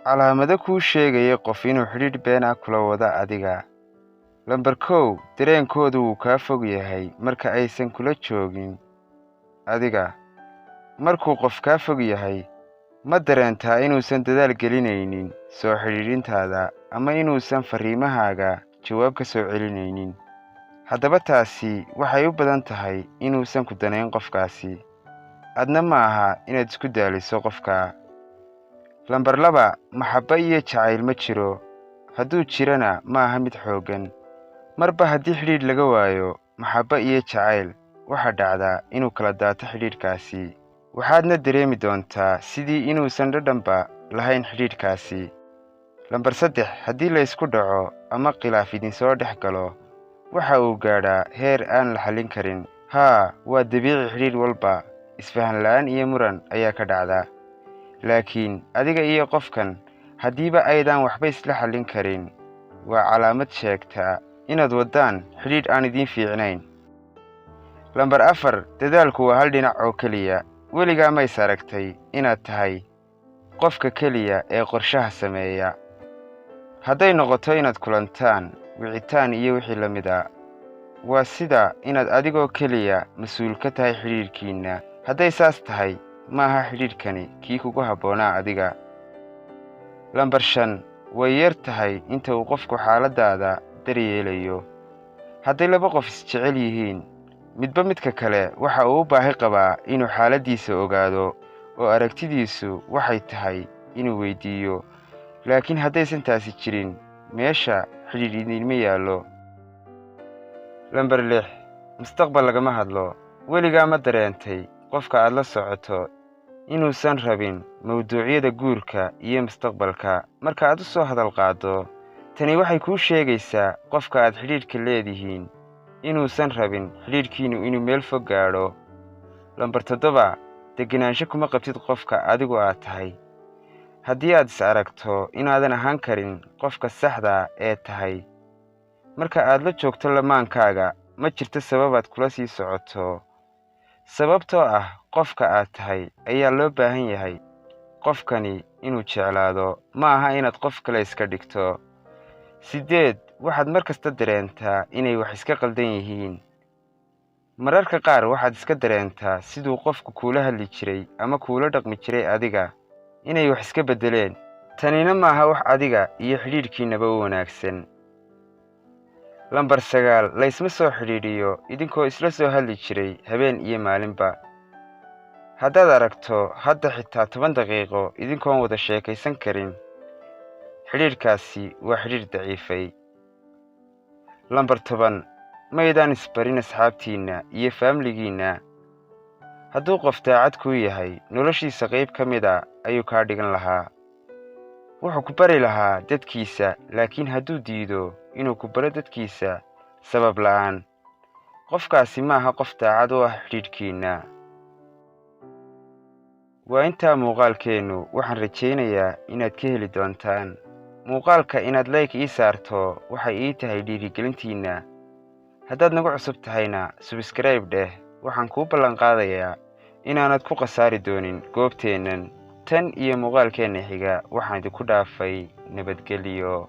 calaamado kuu sheegaya qof inuu xidhiidh been ah kula wada adiga. Lambar 1 dareenkodu wuu kaa fog yahay marka aysan kula joogin adiga. Markuu qof kaa fog yahay, ma dareentaa inuusan dadaal gelinaynin soo xidhiidhintaada ama inuusan fariimahaaga jawaab ka soo celinaynin. Haddaba taasi waxay u badan tahay inuusan ku danayn qofkaasi. Adna ma aha inaad isku daaliso qofka. Lambar 2 maxabo iyo jaceyl ma jiro. Hadduu jirana ma aha mid xooggan. Marba haddii xidhiidh laga waayo maxabo iyo jaceyl, waxa dhacda inuu kala daato xidhiidhkaasi. Waxaadna dareemi doontaa sidii inuusan dhadhanba lahayn xidhiidhkaasi. Lambar 3 haddii la isku dhaco ama khilaf idin soo dhex galo, waxa uu gaadhaa heer aan la xalin karin. waa dabiici xidhiidh walba isfahan la'aan iyo muran ayaa ka dhacda. Laakiin adiga iyo qofkan haddiiba aydan waxba isla xallin karin, waa calaamad sheegta inaad wadaan xidhiidh aan idiin fiicnayn. Lambar 4 dadaalku waa hal dhinac oo keliya. Weligaa ma is aragtay inaad tahay qofka keliya ee qorshaha sameeya. Hadday noqoto inaad kulantaan, wicitaan iyo wixii la mid ah, waa sida inaad adigoo keliya mas'uul ka tahay xidhiidhkiinna. Hadday saas tahay, ma aha xidhiidhkani kii kugu habboonaa adiga. Lambar 5 way yar tahay inta uu qofku xaaladaada daryeelayo. Hadday laba qof isjecel yihiin, midba midka kale waxa uu u baahi qabaa inuu xaaladiisa ogaado oo aragtidiisu waxay tahay inuu weydiiyo. Laakiin haddaysan taasi jirin, meesha xidhiidh idinma yaallo. Lambar 6 mustaqbal lagama hadlo. Weligaa ma dareentay qofka aad la socoto inuusan rabin mawduucyada guurka iyo mustaqbalka marka aad u soo hadal qaado? Tani waxay kuu sheegaysaa qofka aad xidhiidhka leedihiin inuusan rabin xidhiidhkiinu inuu meel fog gaadho. Lambar 7 degenaansho kuma qabtid qofka adigu aad tahay. Haddii aad is aragto inaadan ahaan karin qofka saxda ee tahay, marka aad la joogto lamaankaaga, ma jirto sababaad kula sii socoto. Sababtoo ah qofka aad tahay ayaa loo baahan yahay qofkani inuu jeclaado, ma aha inaad qof kale iska dhigto. 8 waxaad mar kasta dareentaa inay wax iska qaldan yihiin. Mararka qaar waxaad iska dareentaa siduu qofku kuula hadli jiray ama kuula dhaqmi jiray adiga inay wax iska beddeleen. Tanina ma aha wax adiga iyo xidhiidhkiinnaba u wanaagsan. Lambar 9 la isma soo xidhiidhiyo idinkoo isla soo hadli jiray habeen iyo maalinba. Haddaad aragto hadda xitaa 10 daqiiqo idinkoon wada sheekaysan karin, xidhiidhkaasi waa xidhiidh daciifay. Lambar 10 maydaan isbarin asxaabtiinna iyo faamiligiinna. Hadduu qof daacad kuu yahay, noloshiisa qayb ka mid a ayuu kaa dhigan lahaa. Wuxuu ku bari lahaa dadkiisa. Laakiin hadduu diido inuu ku baro dadkiisa sabab la'aan, qofkaasi ma aha qof daacad u ah xidhiidhkiinna. waa intaa muuqaalkeennu. waxaan rajaynayaa inaad ka heli doontaan. muuqaalka inaad like ii saarto waxay ii tahay dhiirigelintiinna. haddaad nagu cusub tahayna subscribe dheh. waxaan kuu ballan qaadayaa inaanad ku khasaari doonin goobteennan. tan iyo muuqaalkeenna xiga waxaan idinku dhaafay nabadgelyo.